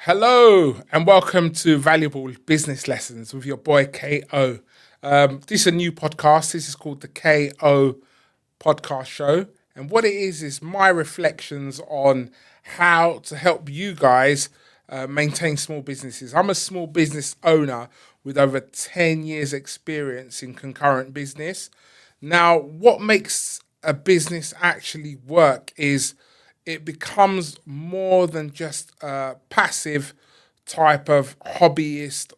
Hello and welcome to Valuable Business Lessons with your boy KO. This is a new podcast. This is called the KO Podcast Show. And what it is my reflections on how to help you guys maintain small businesses. I'm a small business owner with over 10 years experience in concurrent business. Now, what makes a business actually work is it becomes more than just a passive type of hobbyist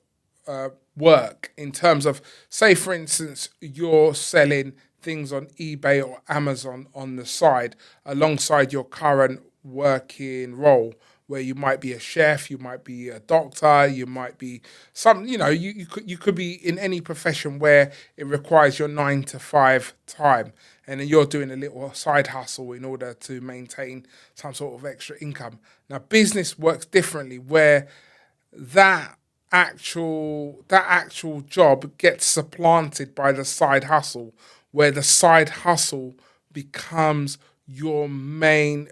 work in terms of, say, for instance, you're selling things on eBay or Amazon on the side alongside your current working role, where you might be a chef, you might be a doctor, you might be you could be in any profession where it requires your 9 to 5 time, and then you're doing a little side hustle in order to maintain some sort of extra income. Now, business works differently, where that actual job gets supplanted by the side hustle, where the side hustle becomes your main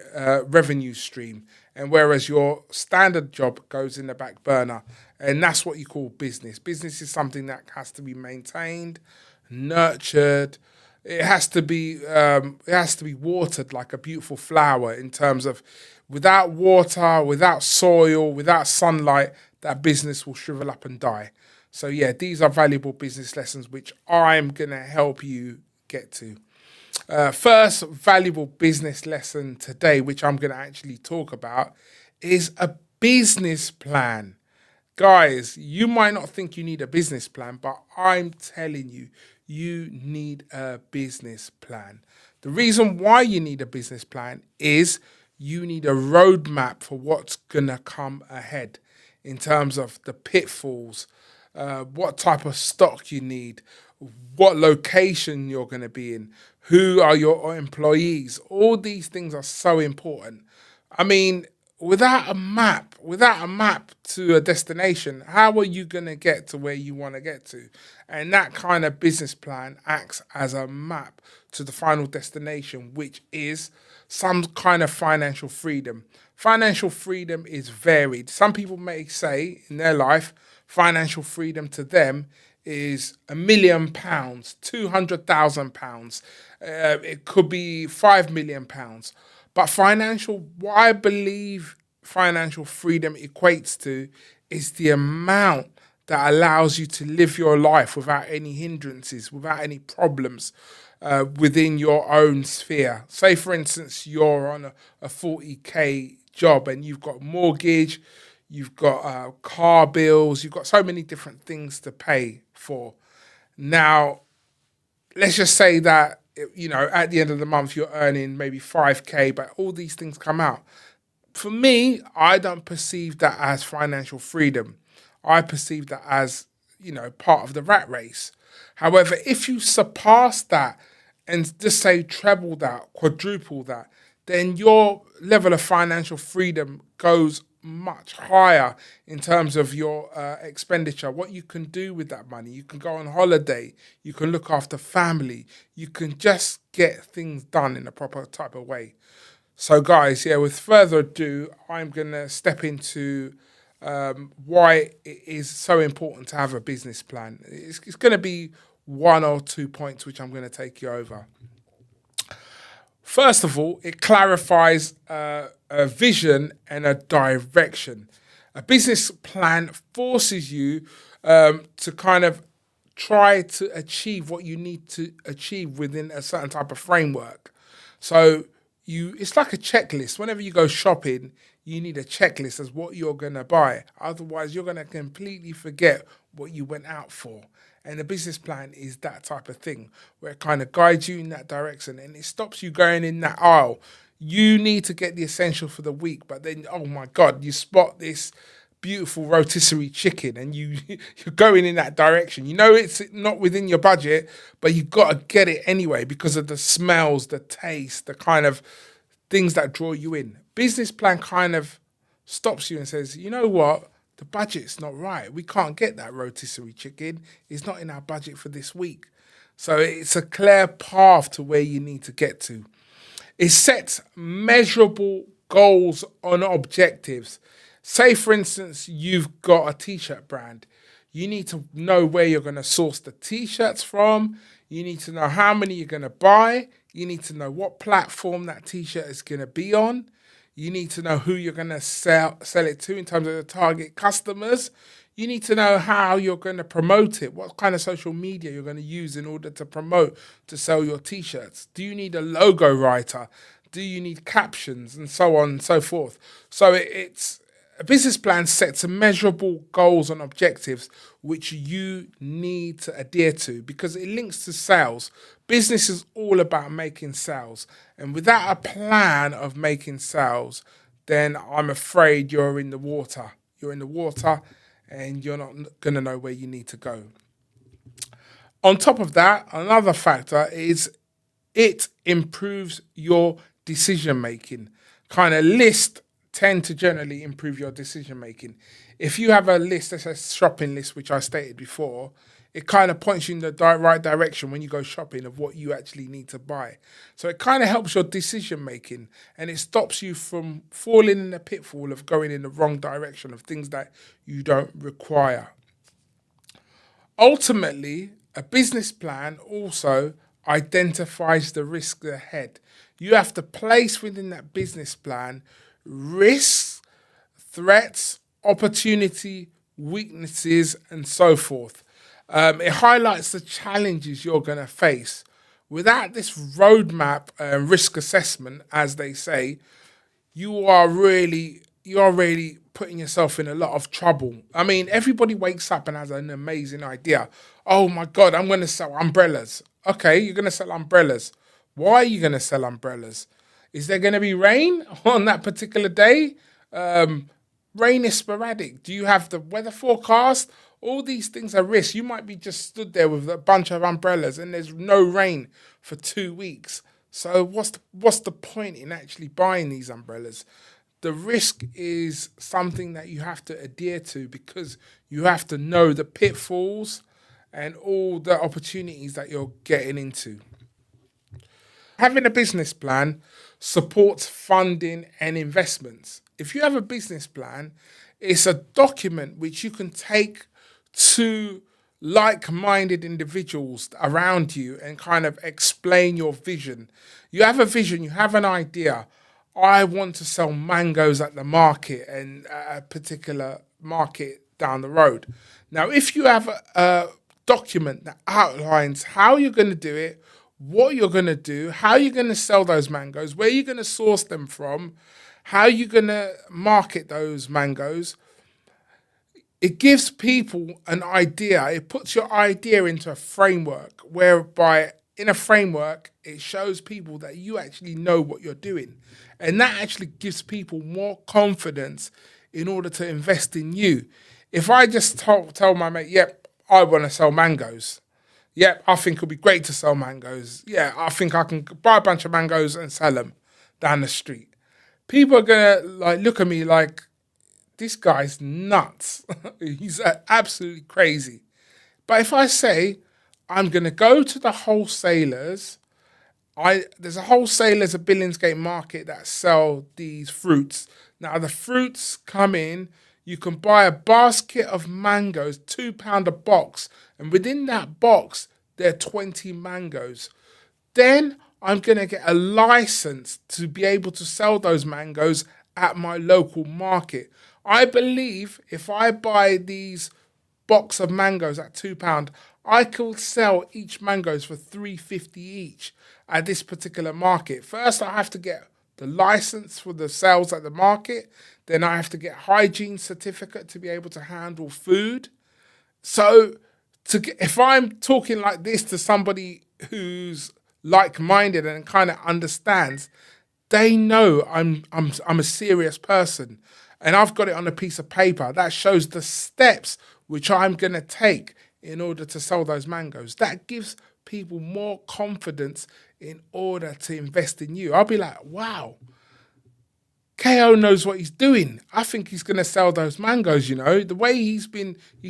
revenue stream, and whereas your standard job goes in the back burner, and that's what you call business. Business is something that has to be maintained, nurtured. It has to be watered like a beautiful flower, in terms of, without water, without soil, without sunlight, that business will shrivel up and die. So yeah, these are valuable business lessons which I'm gonna help you get to. First valuable business lesson today, which I'm gonna actually talk about, is a business plan. Guys, you might not think you need a business plan, but I'm telling you, you need a business plan. The reason why you need a business plan is you need a roadmap for what's going to come ahead, in terms of the pitfalls, what type of stock you need, what location you're going to be in, who are your employees. All these things are so important. I mean, without a map to a destination, how are you going to get to where you want to get to? And that kind of business plan acts as a map to the final destination, which is some kind of financial freedom. Financial freedom is varied. Some people may say in their life, financial freedom to them is £1 million, £200,000. It could be £5 million. But what I believe financial freedom equates to is the amount that allows you to live your life without any hindrances, without any problems within your own sphere. Say, for instance, you're on a 40K job and you've got mortgage, you've got car bills, you've got so many different things to pay for. Now, let's just say that, at the end of the month you're earning maybe 5K, but all these things come out. For me, I don't perceive that as financial freedom. I perceive that as, part of the rat race. However, if you surpass that and just say treble that, quadruple that, then your level of financial freedom goes much higher in terms of your expenditure. What you can do with that money, you can go on holiday, you can look after family, you can just get things done in a proper type of way. So, guys, yeah, with further ado, I'm going to step into why it is so important to have a business plan. It's going to be 1 or 2 points which I'm going to take you over. First of all, it clarifies a vision and a direction. A business plan forces you to kind of try to achieve what you need to achieve within a certain type of framework. So it's like a checklist. Whenever you go shopping, you need a checklist as what you're gonna buy. Otherwise, you're gonna completely forget what you went out for. And the business plan is that type of thing, where it kind of guides you in that direction and it stops you going in that aisle. You need to get the essential for the week, but then, oh my God, you spot this beautiful rotisserie chicken and you're going in that direction. You know it's not within your budget, but you've got to get it anyway because of the smells, the taste, the kind of things that draw you in. Business plan kind of stops you and says, you know what? The budget's not right. We can't get that rotisserie chicken. It's not in our budget for this week. So it's a clear path to where you need to get to. It sets measurable goals on objectives. Say, for instance, you've got a t-shirt brand. You need to know where you're going to source the t-shirts from. You need to know how many you're going to buy. You need to know what platform that t-shirt is going to be on. You need to know who you're going to sell it to in terms of the target customers. You need to know how you're going to promote it, what kind of social media you're going to use in order to promote, to sell your t-shirts. Do you need a logo writer? Do you need captions, and so on and so forth? So it's a business plan sets measurable goals and objectives which you need to adhere to because it links to sales. Business is all about making sales. And without a plan of making sales, then I'm afraid you're in the water. You're in the water and you're not going to know where you need to go. On top of that, another factor is it improves your decision making. Kind of list tend to generally improve your decision making. If you have a list, that's a shopping list, which I stated before, it kind of points you in the right direction when you go shopping of what you actually need to buy. So it kind of helps your decision making and it stops you from falling in the pitfall of going in the wrong direction of things that you don't require. Ultimately, a business plan also identifies the risks ahead. You have to place within that business plan risks, threats, opportunity, weaknesses, and so forth. It highlights the challenges you're going to face. Without this roadmap and risk assessment, as they say, you are really putting yourself in a lot of trouble. I mean, everybody wakes up and has an amazing idea. Oh my God, I'm going to sell umbrellas. Okay, you're going to sell umbrellas. Why are you going to sell umbrellas? Is there going to be rain on that particular day? Rain is sporadic. Do you have the weather forecast? All these things are risks. You might be just stood there with a bunch of umbrellas and there's no rain for 2 weeks. So what's the point in actually buying these umbrellas? The risk is something that you have to adhere to because you have to know the pitfalls and all the opportunities that you're getting into. Having a business plan supports funding and investments. If you have a business plan, it's a document which you can take to like-minded individuals around you and kind of explain your vision. You have a vision, you have an idea. I want to sell mangoes at the market and a particular market down the road. Now, if you have a document that outlines how you're going to do it, what you're going to do, how you're going to sell those mangoes, where you're going to source them from, how you're going to market those mangoes, it gives people an idea. It puts your idea into a framework whereby in a framework, it shows people that you actually know what you're doing. And that actually gives people more confidence in order to invest in you. If I just tell my mate, yep, I want to sell mangoes. Yep, I think it'll be great to sell mangoes. Yeah, I think I can buy a bunch of mangoes and sell them down the street. People are going to look at me like, this guy's nuts. He's absolutely crazy. But if I say, I'm going to go to the wholesalers, there's a wholesalers at Billingsgate Market that sell these fruits. Now, the fruits come in, you can buy a basket of mangoes, £2 a box, and within that box, there are 20 mangoes. Then I'm going to get a license to be able to sell those mangoes at my local market. I believe if I buy these box of mangoes at £2, I could sell each mangoes for £3.50 each at this particular market. First, I have to get the license for the sales at the market. Then I have to get hygiene certificate to be able to handle food. So if I'm talking like this to somebody who's like-minded and kind of understands, they know I'm a serious person. And I've got it on a piece of paper that shows the steps which I'm going to take in order to sell those mangoes. That gives people more confidence in order to invest in you. I'll be like, wow, KO knows what he's doing. I think he's going to sell those mangoes, the way he's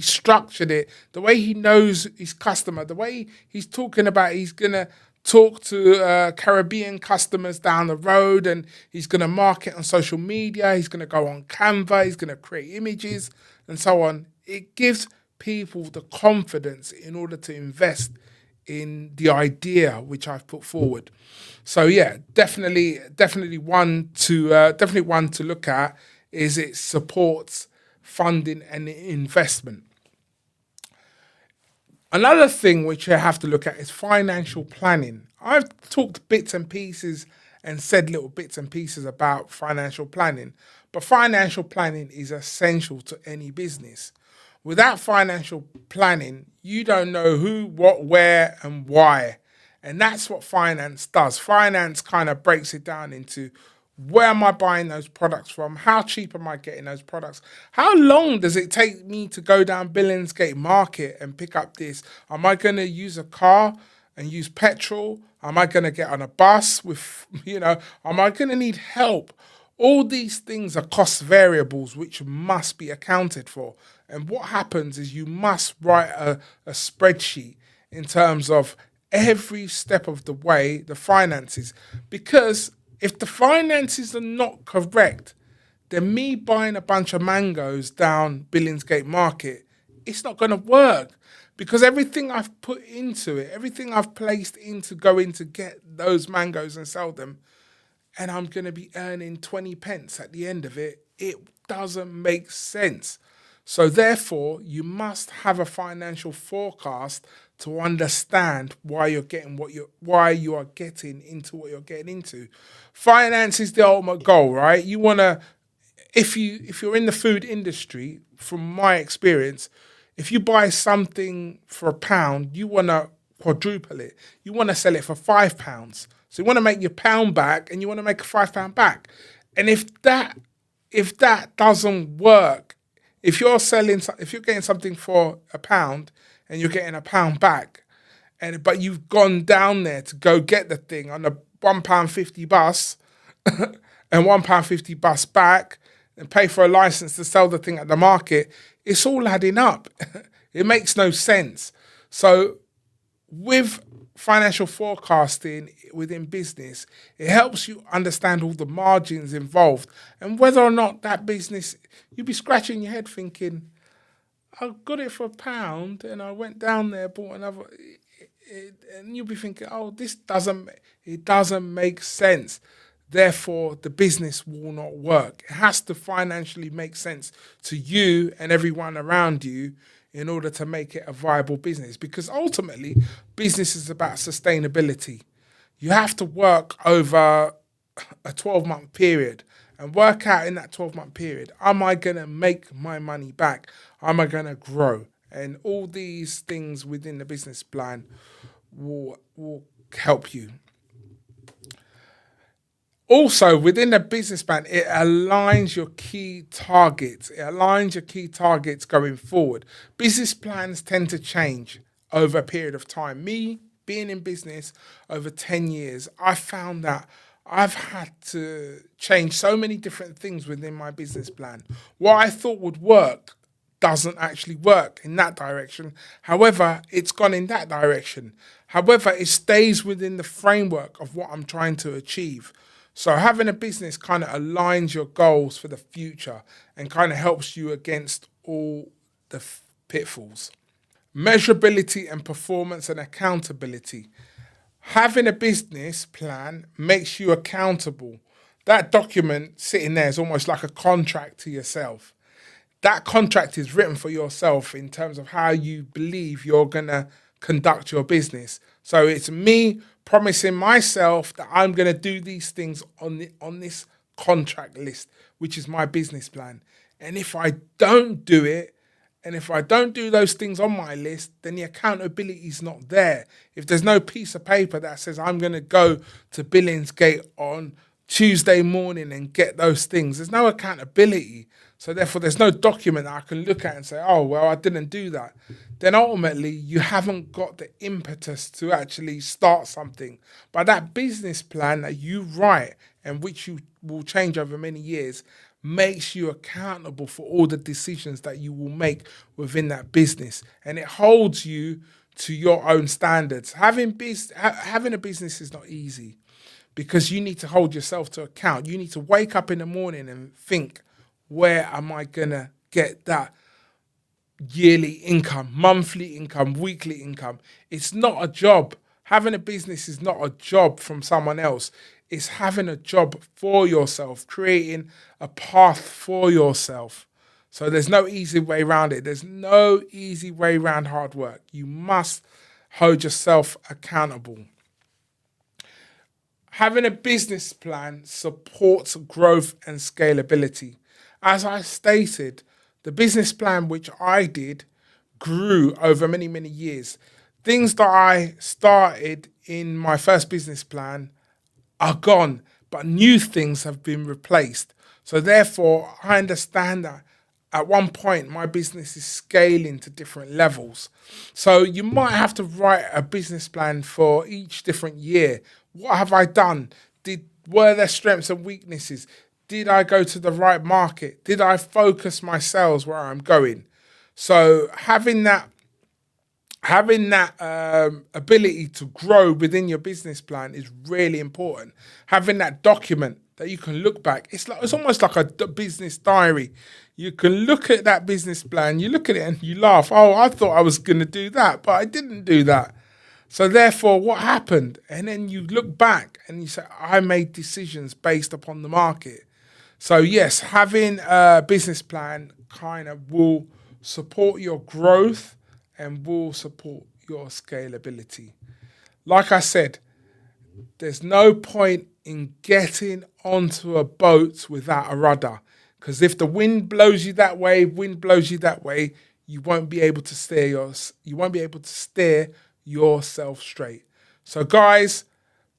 structured it, the way he knows his customer, the way he's talking about he's going to talk to Caribbean customers down the road, and he's going to market on social media. He's going to go on Canva. He's going to create images and so on. It gives people the confidence in order to invest in the idea which I've put forward. So yeah, definitely one to look at is it supports funding and investment. Another thing which you have to look at is financial planning. I've talked bits and pieces and said little bits and pieces about financial planning, but financial planning is essential to any business. Without financial planning, you don't know who, what, where, and why. And that's what finance does. Finance kind of breaks it down into where am I buying those products from? How cheap am I getting those products? How long does it take me to go down Billingsgate Market and pick up this? Am I going to use a car and use petrol? Am I going to get on a bus with, am I going to need help? All these things are cost variables which must be accounted for. And what happens is you must write a spreadsheet in terms of every step of the way, the finances, because if the finances are not correct, then me buying a bunch of mangoes down Billingsgate Market, it's not going to work because everything I've put into it, everything I've placed into going to get those mangoes and sell them, and I'm going to be earning 20 pence at the end of it, it doesn't make sense. So therefore, you must have a financial forecast to understand why why you are getting into what you're getting into. Finance is the ultimate goal, right? You want to, if you're in the food industry, from my experience, if you buy something for £1, you want to quadruple it. You want to sell it for £5. So you want to make your pound back and you want to make a £5 back. And if that doesn't work, if you're getting something for £1 and you're getting £1 back, but you've gone down there to go get the thing on a £1.50 bus and £1.50 bus back and pay for a license to sell the thing at the market, it's all adding up. It makes no sense. So with financial forecasting within business, it helps you understand all the margins involved and whether or not that business, you'd be scratching your head thinking, I got it for £1 and I went down there, bought another, and you'll be thinking, oh, it doesn't make sense. Therefore, the business will not work. It has to financially make sense to you and everyone around you in order to make it a viable business. Because ultimately, business is about sustainability. You have to work over a 12-month period and work out in that 12-month period, am I going to make my money back? Am I going to grow? And all these things within the business plan will help you. Also, within the business plan, it aligns your key targets. It aligns your key targets going forward. Business plans tend to change over a period of time. Me being in business over 10 years, I found that I've had to change so many different things within my business plan. What I thought would work doesn't actually work in that direction. However, it's gone in that direction. However, it stays within the framework of what I'm trying to achieve. So having a business kind of aligns your goals for the future and kind of helps you against all the pitfalls. Measurability and performance and accountability. Having a business plan makes you accountable. That document sitting there is almost like a contract to yourself. That contract is written for yourself in terms of how you believe you're going to conduct your business. So it's me promising myself that I'm going to do these things on this contract list, which is my business plan. And if I don't do it, and if I don't do those things on my list, then the accountability is not there. If there's no piece of paper that says I'm going to go to Billingsgate on Tuesday morning and get those things, there's no accountability. So therefore, there's no document that I can look at and say, oh, well, I didn't do that. Then ultimately, you haven't got the impetus to actually start something. But that business plan that you write and which you will change over many years makes you accountable for all the decisions that you will make within that business. And it holds you to your own standards. Having a business is not easy because you need to hold yourself to account. You need to wake up in the morning and think, where am I going to get that yearly income, monthly income, weekly income? It's not a job. Having a business is not a job from someone else. It's having a job for yourself, creating a path for yourself. So there's no easy way around it. There's no easy way around hard work. You must hold yourself accountable. Having a business plan supports growth and scalability. As I stated, the business plan which I did grew over many, many years. Things that I started in my first business plan are gone, but new things have been replaced. So therefore, I understand that at one point my business is scaling to different levels. So you might have to write a business plan for each different year. What have I done? Were there strengths and weaknesses? Did I go to the right market? Did I focus my sales where I'm going? So having that ability to grow within your business plan is really important. Having that document that you can look back, it's almost like a business diary. You can look at that business plan, you look at it and you laugh. Oh, I thought I was going to do that, but I didn't do that. So therefore, what happened? And then you look back and you say, I made decisions based upon the market. So yes, having a business plan kind of will support your growth and will support your scalability. Like I said, there's no point in getting onto a boat without a rudder, because if the wind blows you that way, you won't be able to steer yourself straight. So guys,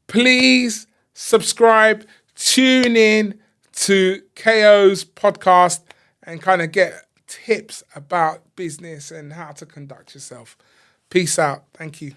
please subscribe, tune in to KO's podcast and kind of get tips about business and how to conduct yourself. Peace out. Thank you.